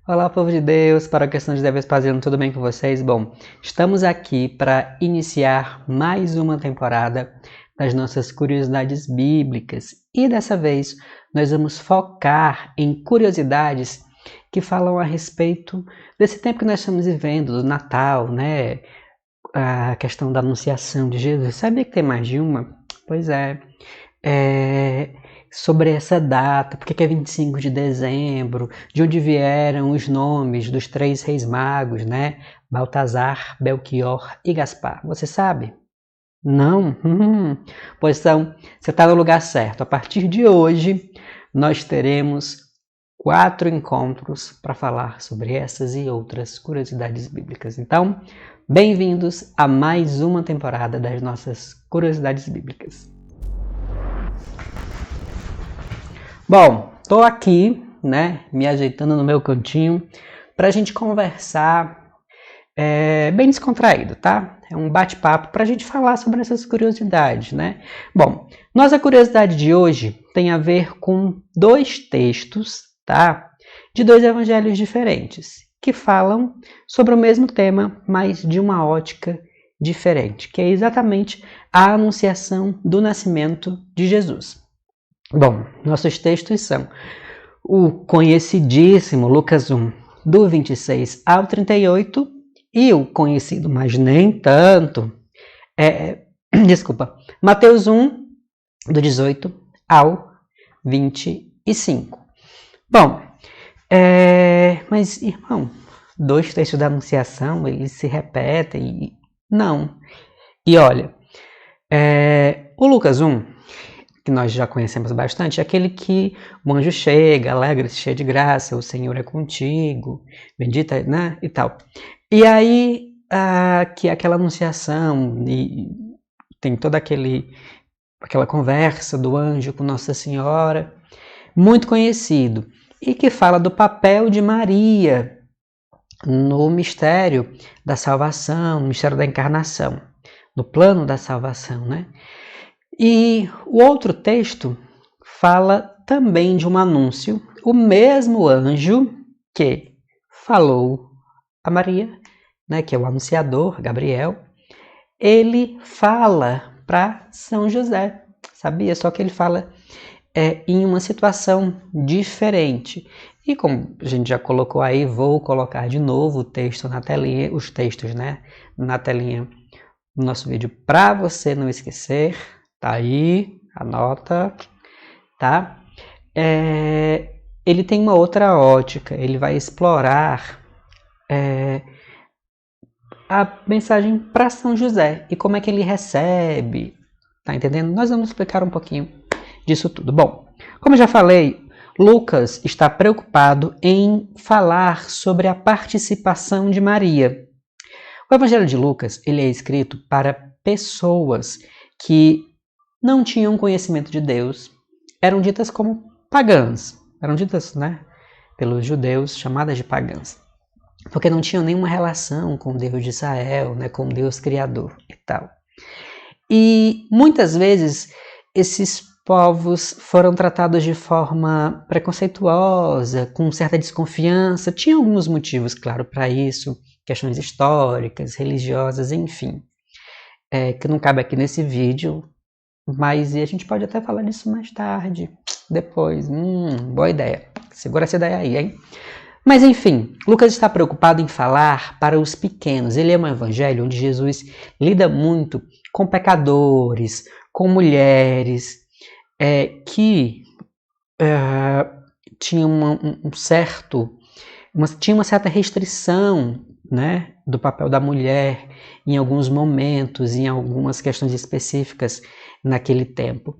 Olá, povo de Deus, para a questão de Vespasiano, tudo bem com vocês? Bom, estamos aqui para iniciar mais uma temporada das nossas curiosidades bíblicas e dessa vez nós vamos focar em curiosidades que falam a respeito desse tempo que nós estamos vivendo, do Natal, né? A questão da anunciação de Jesus. Sabia que tem mais de uma? Pois é. Sobre essa data, por que é 25 de dezembro, de onde vieram os nomes dos 3 reis magos, né? Baltazar, Belchior e Gaspar. Você sabe? Não? Pois então, você está no lugar certo. A partir de hoje, nós teremos 4 encontros para falar sobre essas e outras curiosidades bíblicas. Então, bem-vindos a mais uma temporada das nossas curiosidades bíblicas. Bom, estou aqui, né, me ajeitando no meu cantinho para a gente conversar bem descontraído, tá? É um bate-papo para a gente falar sobre essas curiosidades, né? Bom, nossa curiosidade de hoje tem a ver com 2 textos, tá? De 2 evangelhos diferentes, que falam sobre o mesmo tema, mas de uma ótica diferente, que é exatamente a anunciação do nascimento de Jesus. Bom, nossos textos são o conhecidíssimo Lucas 1, do 26 ao 38, e o conhecido, mas nem tanto, Mateus 1, do 18 ao 25. Bom, mas, irmão, 2 textos da Anunciação, eles se repetem? Não. E olha, o Lucas 1, que nós já conhecemos bastante, é aquele que o anjo chega, alegra-se, cheio de graça, o Senhor é contigo, bendita, né, e tal. E aí, que é aquela anunciação, e tem toda aquela conversa do anjo com Nossa Senhora, muito conhecido, e que fala do papel de Maria no mistério da salvação, no mistério da encarnação, no plano da salvação, né? E o outro texto fala também de um anúncio, o mesmo anjo que falou a Maria, né, que é o anunciador, Gabriel, ele fala para São José, sabia? Só que ele fala em uma situação diferente. E como a gente já colocou aí, vou colocar de novo o texto na telinha, os textos, né, na telinha do nosso vídeo para você não esquecer. Tá aí, anota, tá? Ele tem uma outra ótica, ele vai explorar a mensagem para São José e como é que ele recebe, tá entendendo? Nós vamos explicar um pouquinho disso tudo. Bom, como eu já falei, Lucas está preocupado em falar sobre a participação de Maria. O Evangelho de Lucas, ele é escrito para pessoas que não tinham conhecimento de Deus, eram ditas como pagãs, eram ditas, né, pelos judeus, chamadas de pagãs, porque não tinham nenhuma relação com o Deus de Israel, né, com o Deus Criador e tal. E muitas vezes esses povos foram tratados de forma preconceituosa, com certa desconfiança. Tinha alguns motivos, claro, para isso, questões históricas, religiosas, enfim, que não cabe aqui nesse vídeo. Mas a gente pode até falar disso mais tarde, depois. Boa ideia. Segura essa ideia aí, hein? Mas enfim, Lucas está preocupado em falar para os pequenos. Ele é um evangelho onde Jesus lida muito com pecadores, com mulheres que tinham tinha uma certa restrição, né, do papel da mulher em alguns momentos, em algumas questões específicas naquele tempo.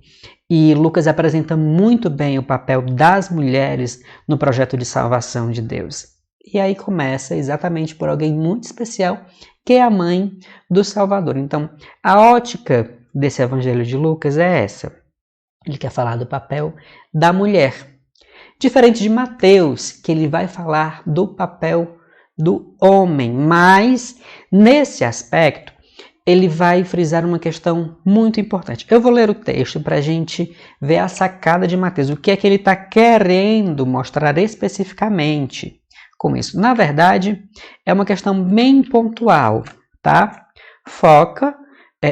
E Lucas apresenta muito bem o papel das mulheres no projeto de salvação de Deus. E aí começa exatamente por alguém muito especial, que é a mãe do Salvador. Então, a ótica desse evangelho de Lucas é essa. Ele quer falar do papel da mulher. Diferente de Mateus, que ele vai falar do papel do homem, mas nesse aspecto ele vai frisar uma questão muito importante. Eu vou ler o texto para a gente ver a sacada de Mateus, o que é que ele está querendo mostrar especificamente com isso. Na verdade, é uma questão bem pontual, tá? Foca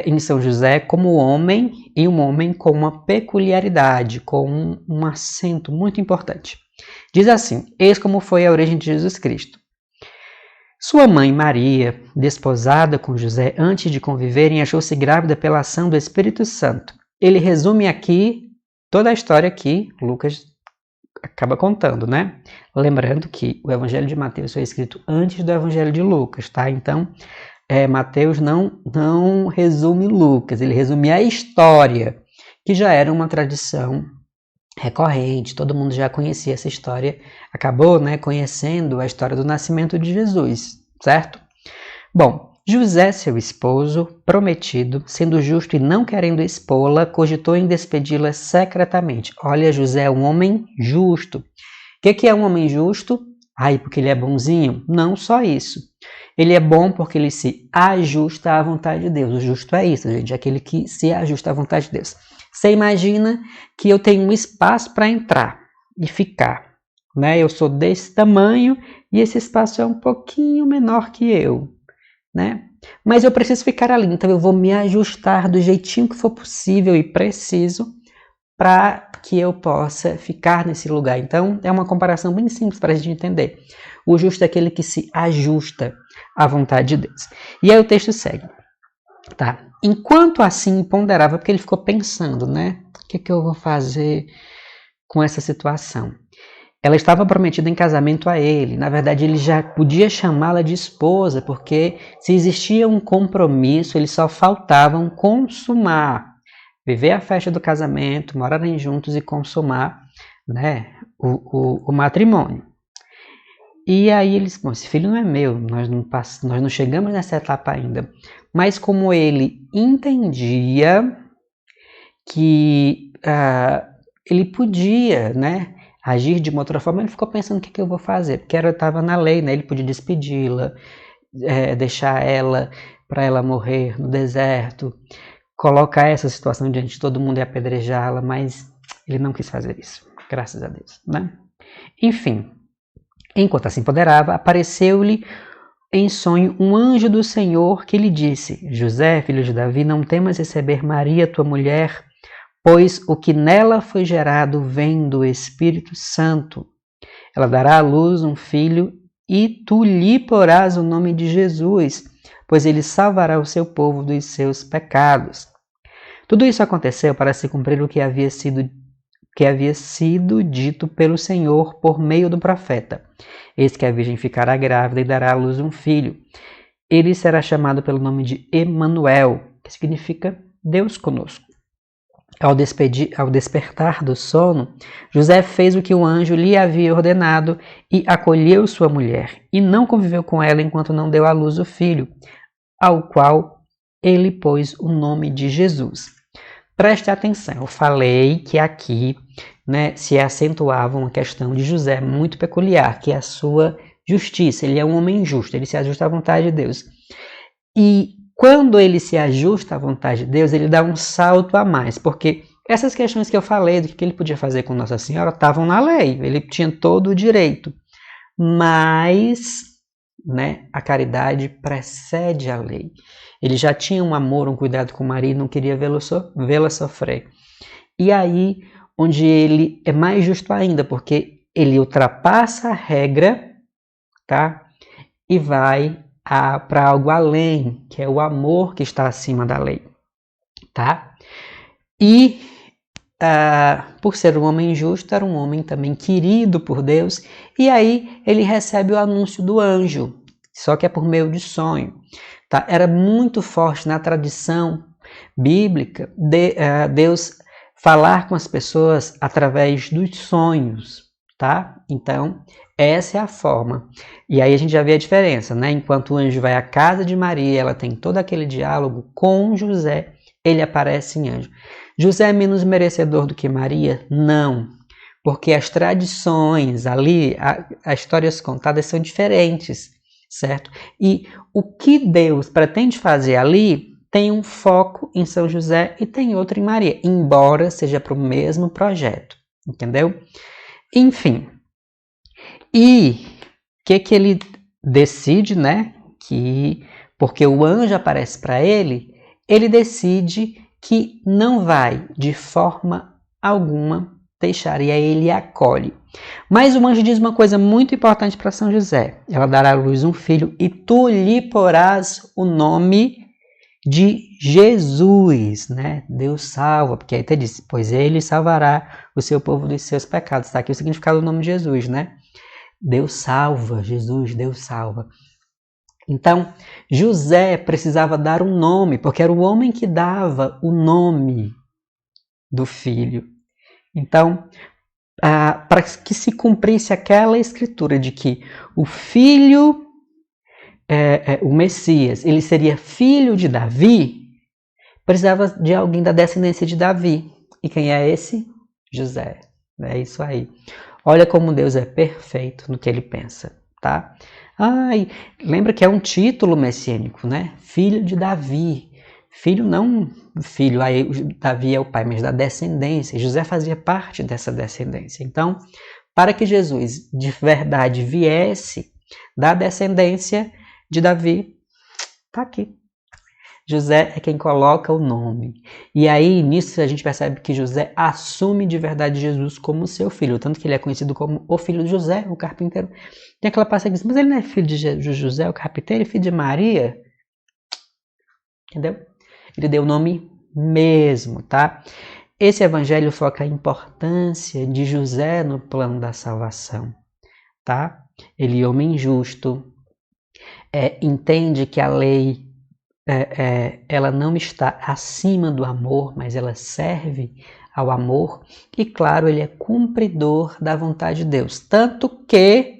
em São José como homem e um homem com uma peculiaridade, com um acento muito importante. Diz assim: eis como foi a origem de Jesus Cristo. Sua mãe Maria, desposada com José antes de conviverem, achou-se grávida pela ação do Espírito Santo. Ele resume aqui toda a história que Lucas acaba contando, né? Lembrando que o Evangelho de Mateus foi escrito antes do Evangelho de Lucas, tá? Então, Mateus não resume Lucas, ele resume a história, que já era uma tradição recorrente, todo mundo já conhecia essa história, acabou, né, conhecendo a história do nascimento de Jesus, certo? Bom, José, seu esposo, prometido, sendo justo e não querendo expô-la, cogitou em despedi-la secretamente. Olha, José é um homem justo. O que é um homem justo? Porque ele é bonzinho? Não só isso. Ele é bom porque ele se ajusta à vontade de Deus. O justo é isso, gente, é aquele que se ajusta à vontade de Deus. Você imagina que eu tenho um espaço para entrar e ficar, né? Eu sou desse tamanho e esse espaço é um pouquinho menor que eu, né? Mas eu preciso ficar ali, então eu vou me ajustar do jeitinho que for possível e preciso para que eu possa ficar nesse lugar. Então, é uma comparação bem simples para a gente entender. O justo é aquele que se ajusta à vontade de Deus. E aí o texto segue, tá? Enquanto assim ponderava, porque ele ficou pensando, né? O que eu vou fazer com essa situação? Ela estava prometida em casamento a ele. Na verdade, ele já podia chamá-la de esposa, porque se existia um compromisso, eles só faltavam consumar. Viver a festa do casamento, morarem juntos e consumar, né, o matrimônio. E aí eles, bom, esse filho não é meu, nós não chegamos nessa etapa ainda. Mas como ele entendia que ele podia, né, agir de uma outra forma, ele ficou pensando o que eu vou fazer, porque estava na lei, né, ele podia despedi-la, deixar ela para ela morrer no deserto, colocar essa situação diante de todo mundo e apedrejá-la, mas ele não quis fazer isso, graças a Deus, né? Enfim, enquanto assim ponderava, apareceu-lhe em sonho um anjo do Senhor que lhe disse: José, filho de Davi, não temas receber Maria, tua mulher, pois o que nela foi gerado vem do Espírito Santo. Ela dará à luz um filho e tu lhe porás o nome de Jesus, pois ele salvará o seu povo dos seus pecados. Tudo isso aconteceu para se cumprir o que havia sido dito pelo Senhor por meio do profeta. Eis que a virgem ficará grávida e dará à luz um filho. Ele será chamado pelo nome de Emanuel, que significa Deus conosco. Ao despertar do sono, José fez o que o anjo lhe havia ordenado e acolheu sua mulher, e não conviveu com ela enquanto não deu à luz o filho, ao qual ele pôs o nome de Jesus. Preste atenção, eu falei que aqui, né, se acentuava uma questão de José muito peculiar, que é a sua justiça. Ele é um homem justo, ele se ajusta à vontade de Deus. E quando ele se ajusta à vontade de Deus, ele dá um salto a mais, porque essas questões que eu falei do que ele podia fazer com Nossa Senhora estavam na lei, ele tinha todo o direito. Mas, né, a caridade precede a lei. Ele já tinha um amor, um cuidado com Maria e não queria vê-la sofrer. E aí, onde ele é mais justo ainda, porque ele ultrapassa a regra, tá? E vai para algo além, que é o amor que está acima da lei, tá? E por ser um homem justo, era um homem também querido por Deus, e aí ele recebe o anúncio do anjo, só que é por meio de sonho. Tá? Era muito forte na tradição bíblica Deus falar com as pessoas através dos sonhos, tá? Então, essa é a forma. E aí a gente já vê a diferença, né? Enquanto o anjo vai à casa de Maria, ela tem todo aquele diálogo com José, ele aparece em anjo. José é menos merecedor do que Maria? Não, porque as tradições ali, as histórias contadas são diferentes, certo? E o que Deus pretende fazer ali tem um foco em São José e tem outro em Maria, embora seja para o mesmo projeto, entendeu? Enfim, e que ele decide, né? Que porque o anjo aparece para ele decide que não vai de forma alguma deixar, e aí ele acolhe. Mas o anjo diz uma coisa muito importante para São José: ela dará à luz um filho e tu lhe porás o nome de Jesus, né? Deus salva, porque aí até disse, pois ele salvará o seu povo dos seus pecados. Está aqui o significado do nome de Jesus, né? Deus salva, Jesus, Deus salva. Então, José precisava dar um nome, porque era o homem que dava o nome do filho. Então, para que se cumprisse aquela escritura de que o filho, o Messias, ele seria filho de Davi, precisava de alguém da descendência de Davi. E quem é esse? José. É isso aí. Olha como Deus é perfeito no que ele pensa, tá? Lembra que é um título messiânico, né? Filho de Davi. Filho não filho, aí Davi é o pai, mas da descendência. José fazia parte dessa descendência. Então, para que Jesus de verdade viesse da descendência de Davi, tá aqui. José é quem coloca o nome. E aí, nisso, a gente percebe que José assume de verdade Jesus como seu filho. Tanto que ele é conhecido como o filho de José, o carpinteiro. Tem aquela passagem que diz, mas ele não é filho de José, o carpinteiro, é filho de Maria? Entendeu? Ele deu o nome mesmo, tá? Esse evangelho foca a importância de José no plano da salvação, tá? Ele, homem justo, entende que a lei ela não está acima do amor, mas ela serve ao amor. E claro, ele é cumpridor da vontade de Deus. Tanto que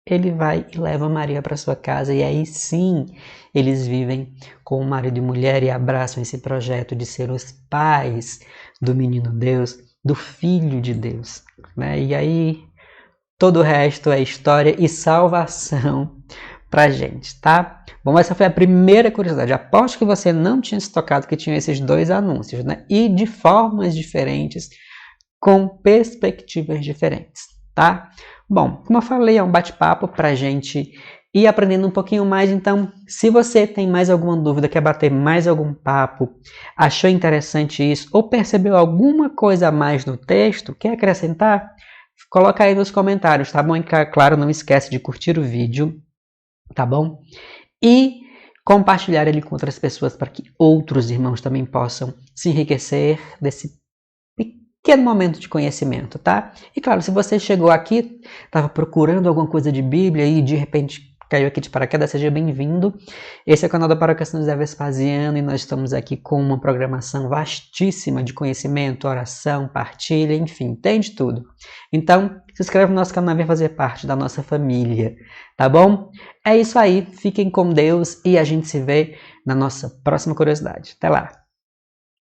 ele vai e leva Maria para sua casa. E aí sim, eles vivem com o marido e mulher e abraçam esse projeto de ser os pais do menino Deus, do Filho de Deus, né? E aí todo o resto é história e salvação pra gente, tá? Bom, essa foi a primeira curiosidade. Aposto que você não tinha se tocado que tinha esses dois anúncios, né? E de formas diferentes, com perspectivas diferentes, tá? Bom, como eu falei, é um bate-papo pra gente ir aprendendo um pouquinho mais. Então, se você tem mais alguma dúvida, quer bater mais algum papo, achou interessante isso, ou percebeu alguma coisa a mais no texto, quer acrescentar, coloca aí nos comentários, tá bom? E claro, não esquece de curtir o vídeo, tá bom? E compartilhar ele com outras pessoas para que outros irmãos também possam se enriquecer desse pequeno momento de conhecimento, tá? E claro, se você chegou aqui, estava procurando alguma coisa de Bíblia e de repente caiu aqui de paraquedas, seja bem-vindo. Esse é o canal da Paróquia São José Vespasiano e nós estamos aqui com uma programação vastíssima de conhecimento, oração, partilha, enfim, tem de tudo. Então, se inscreve no nosso canal e vem fazer parte da nossa família, tá bom? É isso aí, fiquem com Deus e a gente se vê na nossa próxima curiosidade. Até lá!